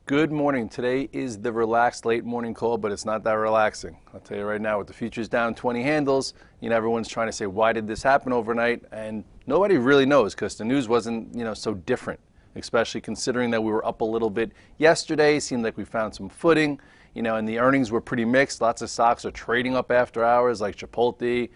Good morning. Today is the relaxed late morning call, but it's not that relaxing. I'll tell you right now, with the futures down 20 handles, everyone's trying to say, why did this happen overnight? And nobody really knows because the news wasn't, so different, especially considering that we were up a little bit yesterday. It seemed like we found some footing, and the earnings were pretty mixed. Lots of stocks are trading up after hours, like Chipotle,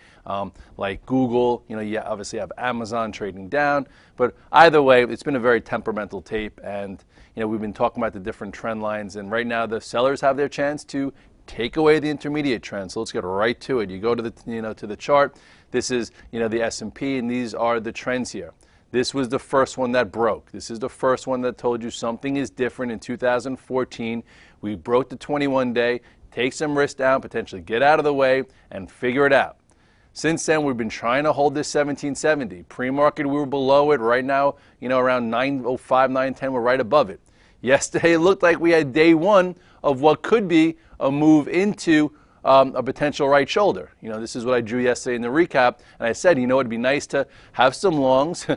like Google. You obviously have Amazon trading down. But either way, it's been a very temperamental tape, and we've been talking about the different trend lines, and right now the sellers have their chance to take away the intermediate trend. So let's get right to it. You go to the to the chart. This is the S&P, and these are the trends here. This was the first one that broke. This is the first one that told you something is different in 2014. We broke the 21-day, take some risk down, potentially get out of the way, and figure it out. Since then, we've been trying to hold this 1770. Pre-market, we were below it. Right now, around 905, 910, we're right above it. Yesterday, it looked like we had day one of what could be a move into a potential right shoulder. This is what I drew yesterday in the recap, and I said, it'd be nice to have some longs,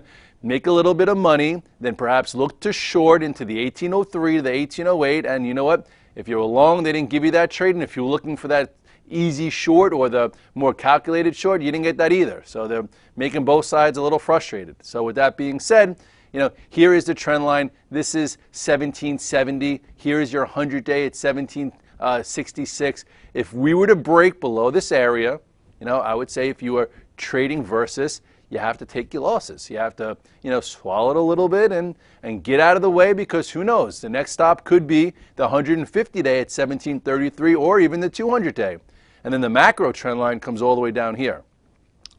make a little bit of money, then perhaps look to short into the 1803 to the 1808, and you know what? If you're long, they didn't give you that trade, and if you're looking for that easy short or the more calculated short, you didn't get that either. So they're making both sides a little frustrated. So with that being said, here is the trend line. This is 1770. Here is your 100-day at 1766. If we were to break below this area, I would say if you are trading versus, you have to take your losses. You have to, swallow it a little bit and get out of the way, because who knows? The next stop could be the 150-day at 1733 or even the 200-day. And then the macro trend line comes all the way down here.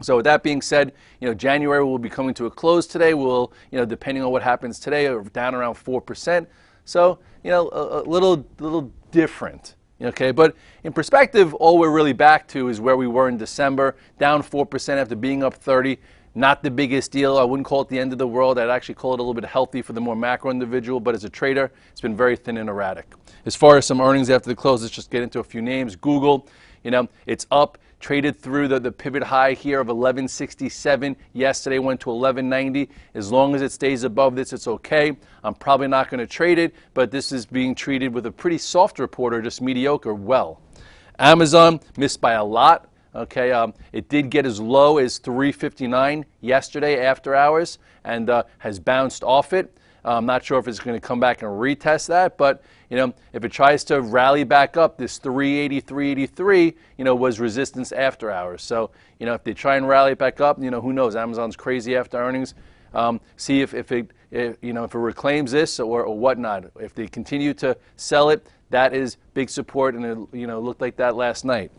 So with that being said, January will be coming to a close today. We'll, depending on what happens today, down around 4%. So, a little different. Okay, but in perspective, all we're really back to is where we were in December, down 4% after being up 30. Not the biggest deal. I wouldn't call it the end of the world. I'd actually call it a little bit healthy for the more macro individual, but as a trader, it's been very thin and erratic. As far as some earnings after the close, let's just get into a few names. Google, it's up, traded through the pivot high here of 1167. Yesterday went to 1190. As long as it stays above this, it's okay. I'm probably not going to trade it, but this is being treated with a pretty soft report, or just mediocre, well. Amazon missed by a lot. Okay, it did get as low as 359 yesterday after hours, and has bounced off it. I'm not sure if it's going to come back and retest that, but if it tries to rally back up, this 380, 383, was resistance after hours. So if they try and rally it back up, who knows? Amazon's crazy after earnings. See if it reclaims this or whatnot. If they continue to sell it, that is big support, and it looked like that last night.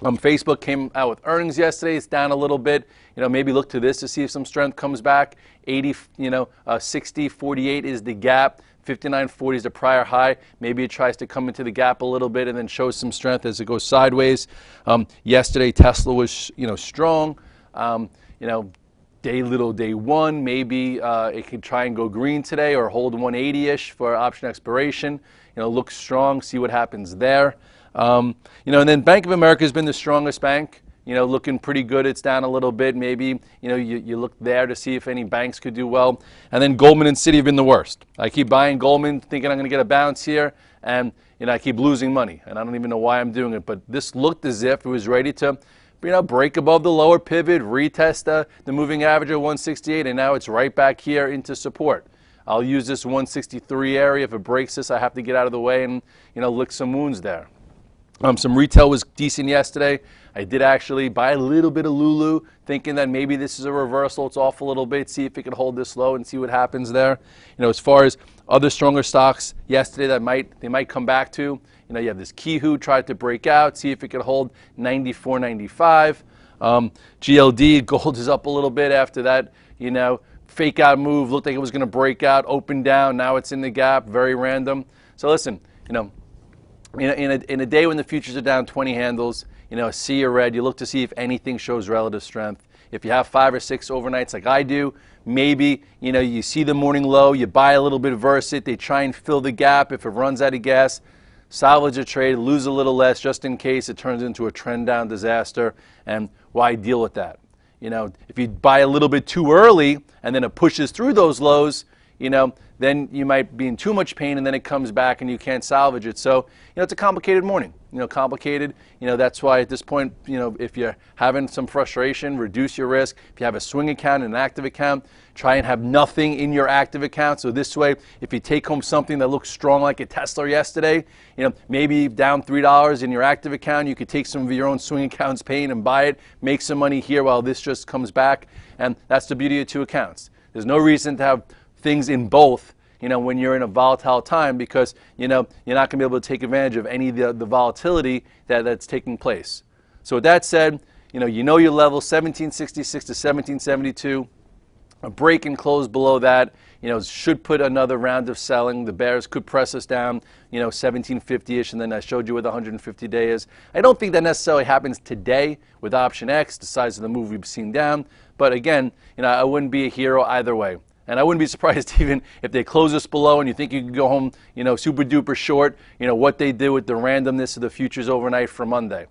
Facebook came out with earnings yesterday. It's down a little bit. Maybe look to this to see if some strength comes back. 60, 48 is the gap. 59.40 is the prior high. Maybe it tries to come into the gap a little bit and then shows some strength as it goes sideways. Yesterday, Tesla was strong. Day one, maybe it could try and go green today or hold 180-ish for option expiration. Look strong. See what happens there. And then Bank of America has been the strongest bank. Looking pretty good. It's down a little bit. Maybe, you look there to see if any banks could do well. And then Goldman and Citi have been the worst. I keep buying Goldman, thinking I'm going to get a bounce here, and, I keep losing money. And I don't even know why I'm doing it. But this looked as if it was ready to, break above the lower pivot, retest the moving average of 168, and now it's right back here into support. I'll use this 163 area. If it breaks this, I have to get out of the way and, lick some wounds there. Some retail was decent yesterday. I did actually buy a little bit of Lulu, thinking that maybe this is a reversal. It's off a little bit. See if it can hold this low and see what happens there. As far as other stronger stocks yesterday that they might come back to. You have this Kihu tried to break out. See if it can hold 94.95. GLD, gold is up a little bit after that. Fake out move. Looked like it was going to break out, open down. Now it's in the gap. Very random. So listen, in a day when the futures are down 20 handles, see or red, you look to see if anything shows relative strength. If you have 5 or 6 overnights like I do, maybe, you see the morning low, you buy a little bit versus it, they try and fill the gap. If it runs out of gas, salvage a trade, lose a little less just in case it turns into a trend down disaster, and why deal with that? If you buy a little bit too early and then it pushes through those lows, then you might be in too much pain and then it comes back and you can't salvage it. So, it's a complicated morning. Complicated. That's why at this point, if you're having some frustration, reduce your risk. If you have a swing account and an active account, try and have nothing in your active account. So this way, if you take home something that looks strong like a Tesla yesterday, maybe down $3 in your active account, you could take some of your own swing account's pain and buy it, make some money here while this just comes back. And that's the beauty of two accounts. There's no reason to have things in both, when you're in a volatile time, because, you're not going to be able to take advantage of any of the volatility that's taking place. So with that said, your level 1766 to 1772, a break and close below that, should put another round of selling. The bears could press us down, 1750-ish, and then I showed you where the 150-day is. I don't think that necessarily happens today with option X, the size of the move we've seen down. But again, I wouldn't be a hero either way. And I wouldn't be surprised even if they close us below and you think you can go home, super duper short, what they did with the randomness of the futures overnight for Monday.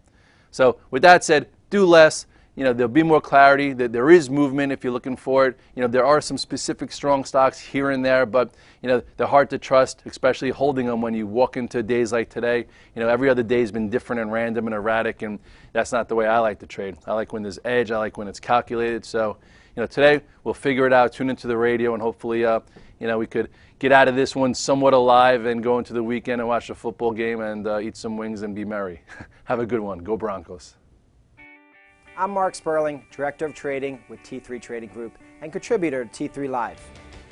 So with that said, do less. There'll be more clarity. There is movement if you're looking for it. There are some specific strong stocks here and there, but they're hard to trust, especially holding them when you walk into days like today. Every other day has been different and random and erratic, and that's not the way I like to trade. I like when there's edge. I like when it's calculated. So, today we'll figure it out. Tune into the radio, and hopefully, we could get out of this one somewhat alive and go into the weekend and watch a football game and eat some wings and be merry. Have a good one. Go Broncos. I'm Mark Sperling, Director of Trading with T3 Trading Group and contributor to T3 Live.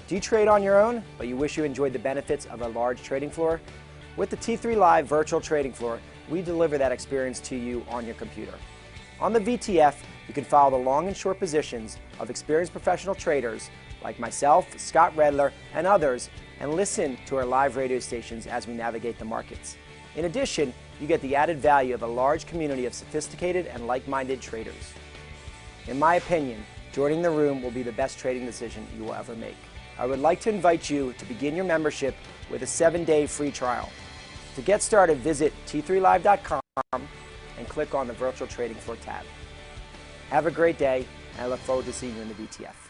Do you trade on your own, but you wish you enjoyed the benefits of a large trading floor? With the T3 Live virtual trading floor, we deliver that experience to you on your computer. On the VTF, you can follow the long and short positions of experienced professional traders like myself, Scott Redler, and others, and listen to our live radio stations as we navigate the markets. In addition, you get the added value of a large community of sophisticated and like-minded traders. In my opinion, joining the room will be the best trading decision you will ever make. I would like to invite you to begin your membership with a 7-day free trial. To get started, visit t3live.com and click on the Virtual Trading Floor tab. Have a great day, and I look forward to seeing you in the VTF.